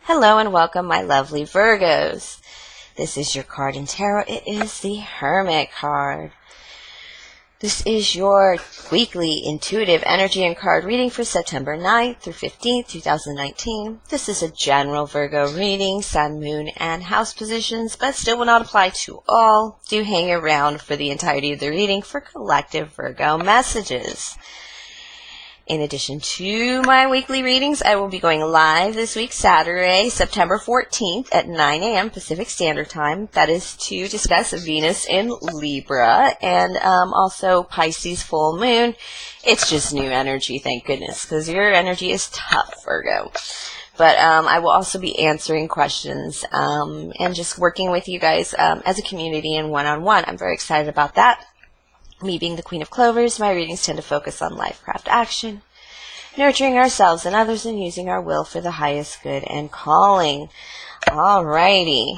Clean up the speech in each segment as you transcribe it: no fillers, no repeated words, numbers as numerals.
Hello and welcome, my lovely Virgos. This is your card in tarot. It is the Hermit card. This is your weekly intuitive energy and card reading for September 9th through 15th, 2019. This is a general Virgo reading, sun, moon, and house positions, but still will not apply to all. Do hang around for the entirety of the reading for collective Virgo messages. In addition to my weekly readings, I will be going live this week, Saturday, September 14th at 9 a.m. Pacific Standard Time. That is to discuss Venus in Libra and also Pisces full moon. It's just new energy, thank goodness, because your energy is tough, Virgo. But I will also be answering questions and just working with you guys as a community and one-on-one. I'm very excited about that. Me being the Queen of Clovers, my readings tend to focus on life, craft, action, nurturing ourselves and others, and using our will for the highest good and calling. Alrighty.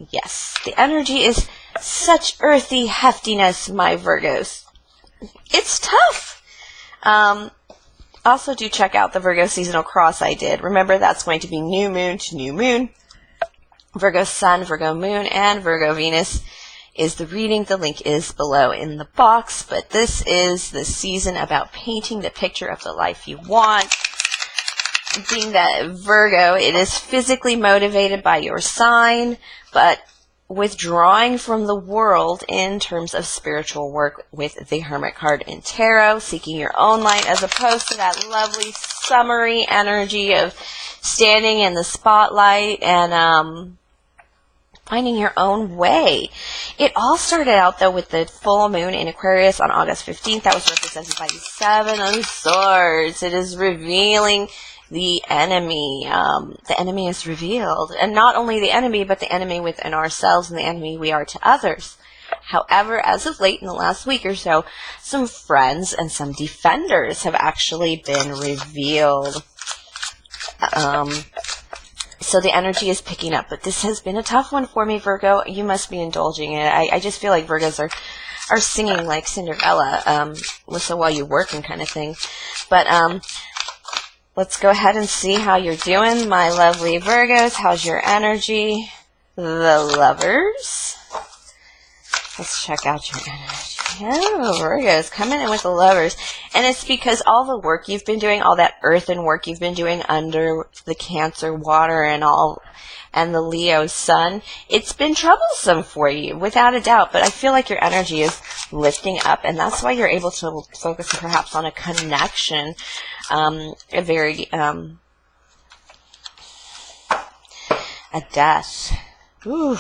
Yes, the energy is such earthy heftiness, my Virgos. It's tough. Also, do check out the Virgo seasonal cross I did. Remember, that's going to be new moon to new moon. Virgo sun, Virgo moon, and Virgo Venus is the reading. The link is below in the box, but this is the season about painting the picture of the life you want. Being that Virgo, it is physically motivated by your sign, but withdrawing from the world in terms of spiritual work with the Hermit card in tarot, seeking your own light as opposed to that lovely summery energy of standing in the spotlight and finding your own way. It all started out, though, with the full moon in Aquarius on August 15th. That was represented by the Seven of Swords. It is revealing the enemy. The enemy is revealed. And not only the enemy, but the enemy within ourselves and the enemy we are to others. However, as of late in the last week or so, some friends and some defenders have actually been revealed. So the energy is picking up, but this has been a tough one for me, Virgo. You must be indulging in it. I just feel like Virgos are singing like Cinderella, listen while you're working kind of thing. But let's go ahead and see how you're doing, my lovely Virgos. How's your energy? The Lovers. Let's check out your energy. Oh, Virgos coming in with the Lovers. And it's because all the work you've been doing, all that earthen work you've been doing under the Cancer water and all, and the Leo sun, it's been troublesome for you, without a doubt. But I feel like your energy is lifting up, and that's why you're able to focus perhaps on a connection, a death. Ooh.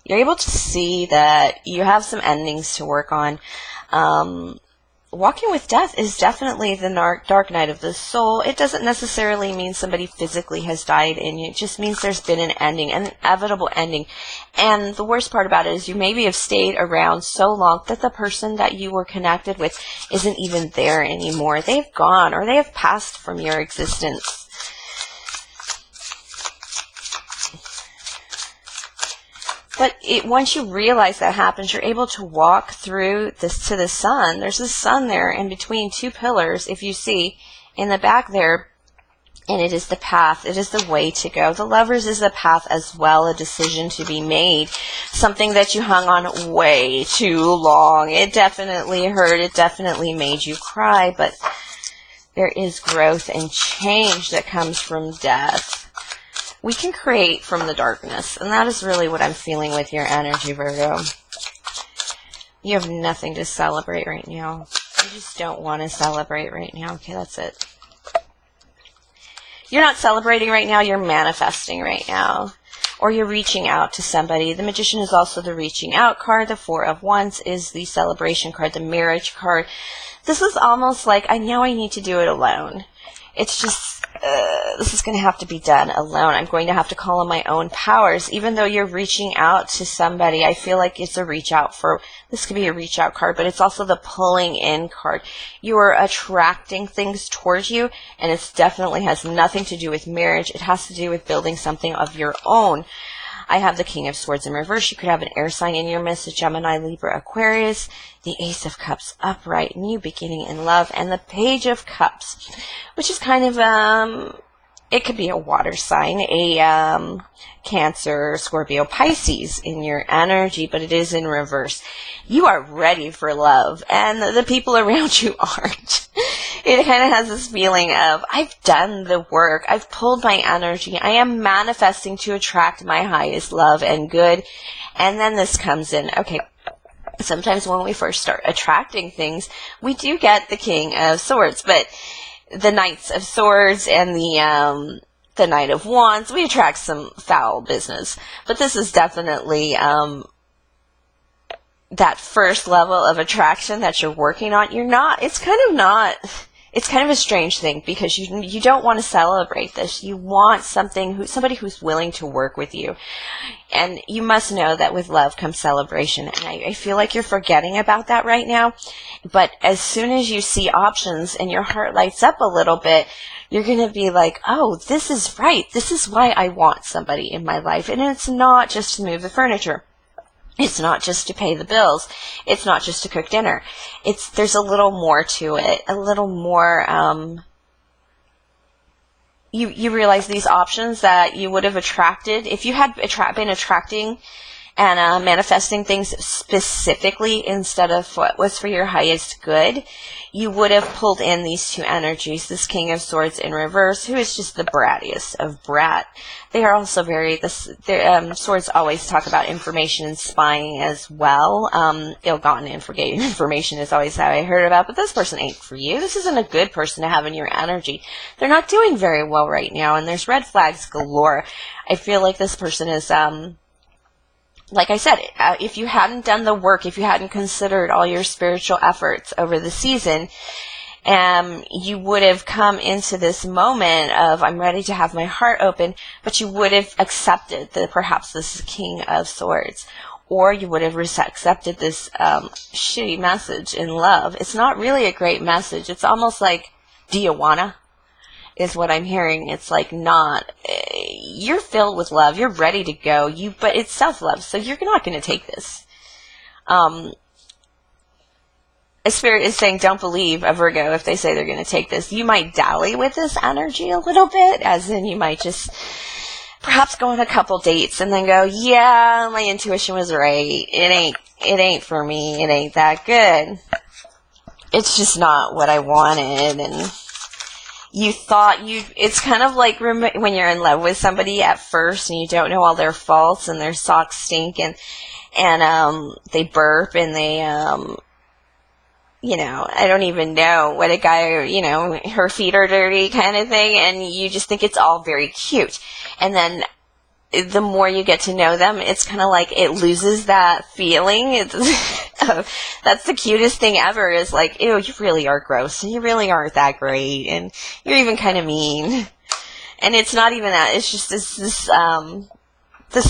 You're able to see that you have some endings to work on. Walking with death is definitely the dark night of the soul. It doesn't necessarily mean somebody physically has died in you. It just means there's been an ending, an inevitable ending. And the worst part about it is you maybe have stayed around so long that the person that you were connected with isn't even there anymore. They've gone, or they have passed from your existence. But once you realize that happens, you're able to walk through this to the sun. There's a sun there in between two pillars, if you see, in the back there. And it is the path. It is the way to go. The Lovers is the path as well, a decision to be made. Something that you hung on way too long. It definitely hurt. It definitely made you cry. But there is growth and change that comes from death. We can create from the darkness, and that is really what I'm feeling with your energy, Virgo. You have nothing to celebrate right now. You just don't want to celebrate right now. Okay, that's it. You're not celebrating right now, you're manifesting right now. Or you're reaching out to somebody. The Magician is also the reaching out card. The Four of Wands is the celebration card, the marriage card. This is almost like, I know I need to do it alone. It's just, this is going to have to be done alone. I'm going to have to call on my own powers. Even though you're reaching out to somebody, I feel like it's a reach out for, this could be a reach out card, but it's also the pulling in card. You are attracting things towards you, and it definitely has nothing to do with marriage. It has to do with building something of your own. I have the King of Swords in reverse. You could have an air sign in your midst, a Gemini, Libra, Aquarius, the Ace of Cups upright, new beginning in love, and the Page of Cups, which is kind of it could be a water sign, a Cancer, Scorpio, Pisces in your energy, but it is in reverse. You are ready for love, and the people around you aren't. It kind of has this feeling of, I've done the work, I've pulled my energy, I am manifesting to attract my highest love and good, and then this comes in. Okay, sometimes when we first start attracting things, we do get the King of Swords, but the Knights of Swords and the Knight of Wands, we attract some foul business. But this is definitely that first level of attraction that you're working on. It's kind of a strange thing, because you don't want to celebrate this. You want somebody who's willing to work with you. And you must know that with love comes celebration. And I feel like you're forgetting about that right now. But as soon as you see options and your heart lights up a little bit, you're going to be like, oh, this is right. This is why I want somebody in my life. And it's not just to move the furniture. It's not just to pay the bills. It's not just to cook dinner. There's a little more to it. A little more, you realize these options that you would have attracted, if you had been attracting and manifesting things specifically instead of what was for your highest good, you would have pulled in these two energies, this King of Swords in reverse, who is just the brattiest of brat. They are also swords always talk about information and spying as well. Ill-gotten information is always how I heard about, but this person ain't for you. This isn't a good person to have in your energy. They're not doing very well right now, and there's red flags galore. I feel like this person is, like I said, if you hadn't done the work, if you hadn't considered all your spiritual efforts over the season, you would have come into this moment of, I'm ready to have my heart open, but you would have accepted that perhaps this is King of Swords, or you would have accepted this shitty message in love. It's not really a great message. It's almost like, do you wanna? Is what I'm hearing. It's like you're filled with love, you're ready to go, but it's self-love, so you're not going to take this. A spirit is saying, don't believe a Virgo if they say they're going to take this. You might dally with this energy a little bit, as in you might just perhaps go on a couple dates and then go, yeah, my intuition was right. It ain't for me. It ain't that good. It's just not what I wanted. And it's kind of like when you're in love with somebody at first and you don't know all their faults, and their socks stink and they burp and they, I don't even know what a guy, her feet are dirty kind of thing, and you just think it's all very cute. And then the more you get to know them, it's kind of like it loses that feeling. That's the cutest thing ever, is like, ew, you really are gross, and you really aren't that great, and you're even kind of mean. And it's not even that. It's just this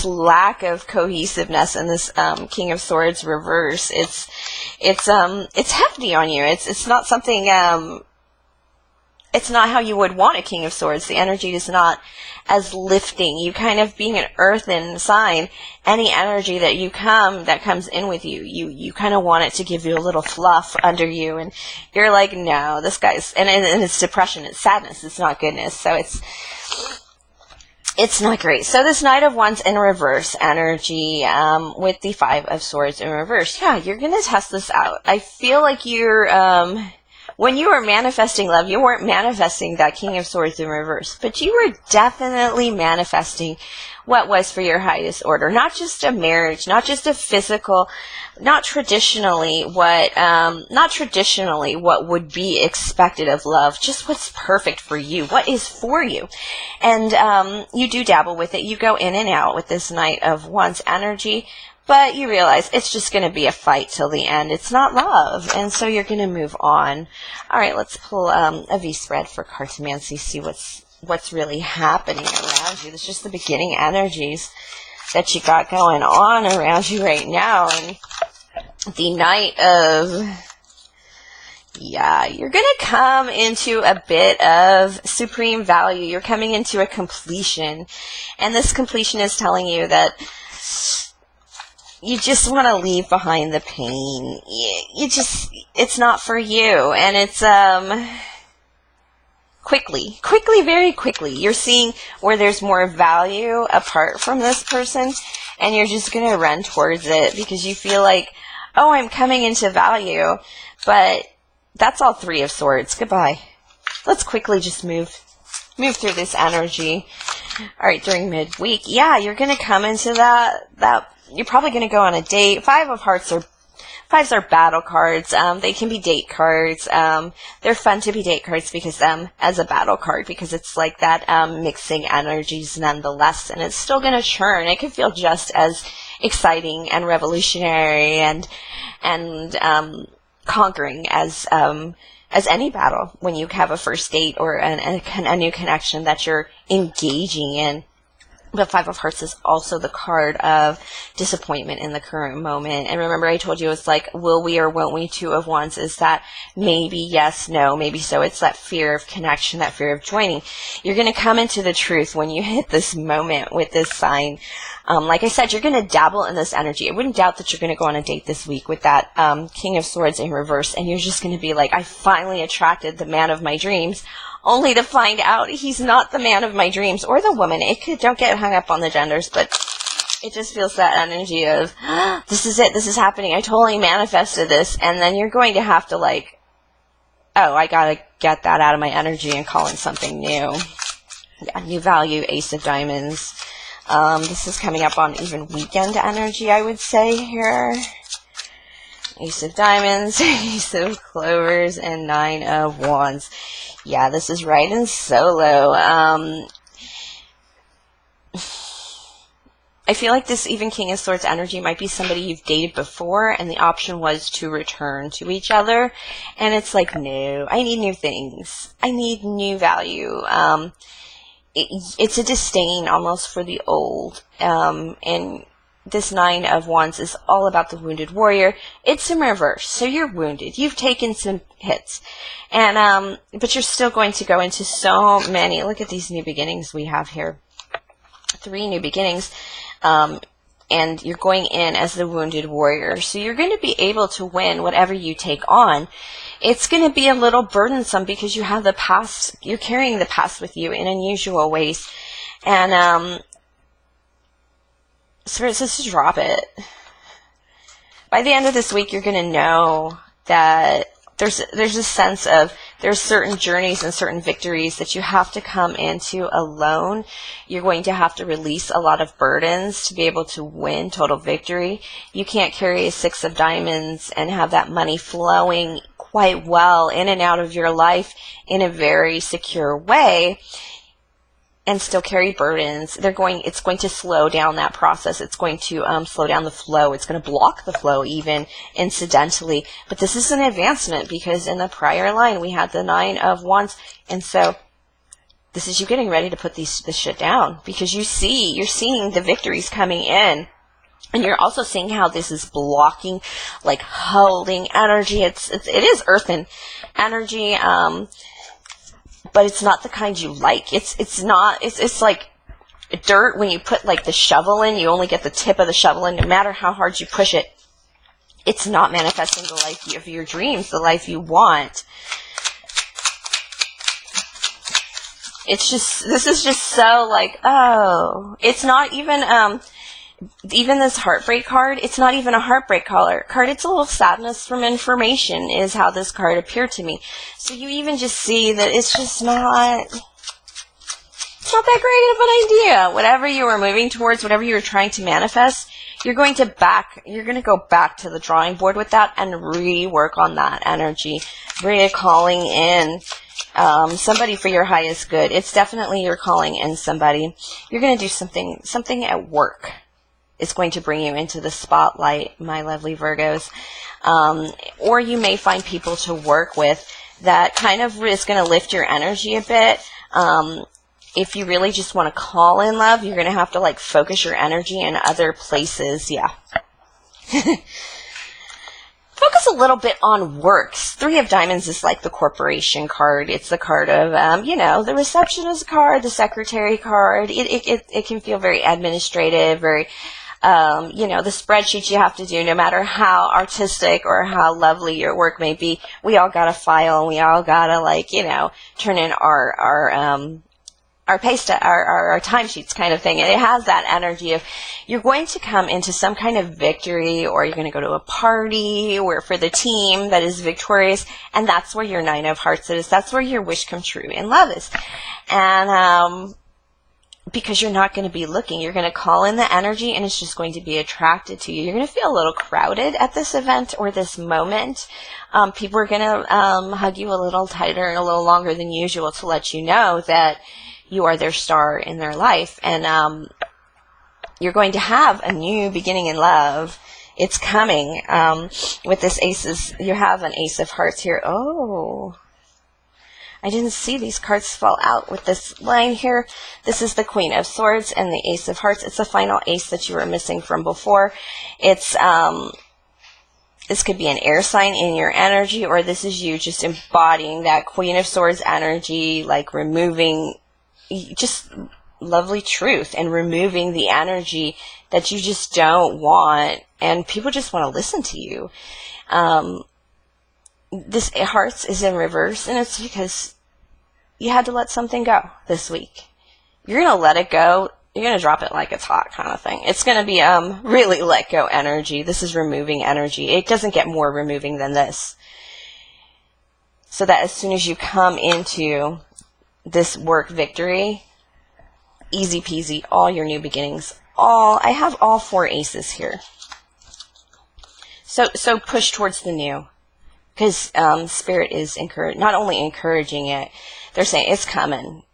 lack of cohesiveness, and this King of Swords reverse. It's hefty on you. It's not something. It's not how you would want a King of Swords. The energy is not as lifting. You kind of, being an earthen sign, any energy that comes in with you, you kind of want it to give you a little fluff under you, and you're like, no, this guy's, and it's depression, it's sadness, it's not goodness, so it's not great. So this Knight of Wands in reverse energy, with the Five of Swords in reverse, yeah, you're going to test this out. I feel like you're, when you were manifesting love, you weren't manifesting that King of Swords in reverse, but you were definitely manifesting what was for your highest order. Not just a marriage, not just a physical, not traditionally what would be expected of love, just what's perfect for you, what is for you. And you do dabble with it. You go in and out with this Knight of Wands energy, but you realize it's just going to be a fight till the end. It's not love. And so you're going to move on. All right, let's pull a V-spread for Cartomancy, see what's really happening around you. It's just the beginning energies that you got going on around you right now. And the Knight of... Yeah, you're going to come into a bit of supreme value. You're coming into a completion. And this completion is telling you that you just want to leave behind the pain. It's not for you. And it's, quickly, very quickly. You're seeing where there's more value apart from this person, and you're just going to run towards it because you feel like, oh, I'm coming into value. But that's all Three of Swords. Goodbye. Let's quickly just move through this energy. All right, during midweek, yeah, you're going to come into that you're probably going to go on a date. Fives are battle cards. They can be date cards. They're fun to be date cards because as a battle card, because it's like that mixing energies nonetheless, and it's still going to churn. It can feel just as exciting and revolutionary and conquering as any battle when you have a first date or a new connection that you're engaging in. The Five of Hearts is also the card of disappointment in the current moment. And remember, I told you it's like, will we or won't we? Two of Wands is that maybe yes, no, maybe so. It's that fear of connection, that fear of joining. You're going to come into the truth when you hit this moment with this sign. Like I said, you're going to dabble in this energy. I wouldn't doubt that you're going to go on a date this week with that King of Swords in reverse. And you're just going to be like, I finally attracted the man of my dreams. Only to find out he's not the man of my dreams, or the woman. Don't get hung up on the genders, but it just feels that energy of, this is it, this is happening, I totally manifested this, and then you're going to have to like, oh, I gotta get that out of my energy and call in something new. Yeah, new value, Ace of Diamonds. This is coming up on even weekend energy, I would say here. Ace of Diamonds, Ace of Clovers, and Nine of Wands. Yeah, this is right in solo. I feel like this even King of Swords energy might be somebody you've dated before, and the option was to return to each other. And it's like, no, I need new things. I need new value. It's a disdain almost for the old. And this Nine of Wands is all about the wounded warrior. It's in reverse, so you're wounded. You've taken some hits, and but you're still going to go into so many. Look at these new beginnings we have here. 3 new beginnings, and you're going in as the wounded warrior. So you're going to be able to win whatever you take on. It's going to be a little burdensome because you have the past. You're carrying the past with you in unusual ways, and Spirit says to drop it. By the end of this week, you're going to know that there's a sense of there's certain journeys and certain victories that you have to come into alone. You're going to have to release a lot of burdens to be able to win total victory. You can't carry a 6 of Diamonds and have that money flowing quite well in and out of your life in a very secure way and still carry burdens. It's going to slow down that process. It's going to slow down the flow. It's going to block the flow even incidentally. But this is an advancement because in the prior line we had the 9 of Wands, and so this is you getting ready to put this shit down because you're seeing the victories coming in. And you're also seeing how this is blocking, like holding energy. It is earthen energy, but it's not the kind you like. It's like dirt when you put like the shovel in. You only get the tip of the shovel in. No matter how hard you push it, it's not manifesting the life of your dreams, the life you want. This is just so like, oh, it's not even even this heartbreak card, it's not even a heartbreak card. It's a little sadness from information is how this card appeared to me. So you even just see that it's not that great of an idea. Whatever you were moving towards, whatever you were trying to manifest, you're going to go back to the drawing board with that and rework on that energy. Really calling in somebody for your highest good. It's definitely you're calling in somebody. You're going to do something at work. It's going to bring you into the spotlight, my lovely Virgos. Or you may find people to work with that kind of is going to lift your energy a bit. If you really just want to call in love, you're going to have to like focus your energy in other places. Yeah. Focus a little bit on works. 3 of Diamonds is like the corporation card. It's the card of, the receptionist card, the secretary card. It can feel very administrative, very you know, the spreadsheets you have to do, no matter how artistic or how lovely your work may be, we all got to file, and we all got to, like, you know, turn in our our timesheets kind of thing. And it has that energy of you're going to come into some kind of victory, or you're going to go to a party or for the team that is victorious, and that's where your 9 of Hearts is. That's where your wish come true in love is. And because you're not going to be looking, you're going to call in the energy, and it's just going to be attracted to you. You're going to feel a little crowded at this event or this moment. People are going to hug you a little tighter and a little longer than usual to let you know that you are their star in their life. And you're going to have a new beginning in love. It's coming. With this aces, you have an Ace of Hearts here. Oh, I didn't see these cards fall out with this line here. This is the Queen of Swords and the Ace of Hearts. It's the final ace that you were missing from before. It's this could be an air sign in your energy, or this is you just embodying that Queen of Swords energy, like removing just lovely truth and removing the energy that you just don't want, and people just want to listen to you. This Hearts is in reverse, and it's because you had to let something go this week. You're going to let it go. You're going to drop it like it's hot kind of thing. It's going to be really let go energy. This is removing energy. It doesn't get more removing than this. So that as soon as you come into this work victory, easy peasy, all your new beginnings. I have all 4 aces here. So push towards the new. Because Spirit is not only encouraging it, they're saying it's coming.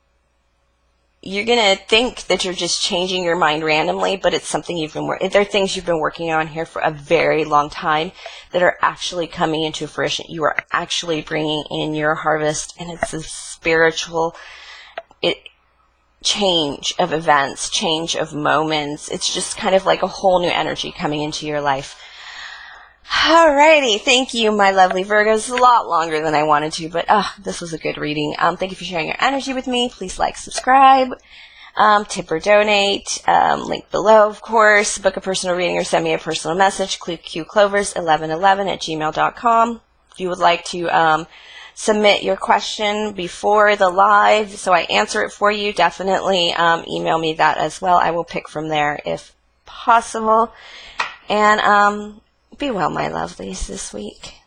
You're going to think that you're just changing your mind randomly, but it's something there are things you've been working on here for a very long time that are actually coming into fruition. You are actually bringing in your harvest, and it's a spiritual change of events, change of moments. It's just kind of like a whole new energy coming into your life. Alrighty, thank you, my lovely Virgos. A lot longer than I wanted to, but this was a good reading. Thank you for sharing your energy with me. Please like, subscribe, tip or donate. Link below, of course. Book a personal reading or send me a personal message. Clovers1111@gmail.com. If you would like to submit your question before the live so I answer it for you, definitely email me that as well. I will pick from there if possible. And be well, my lovelies, this week.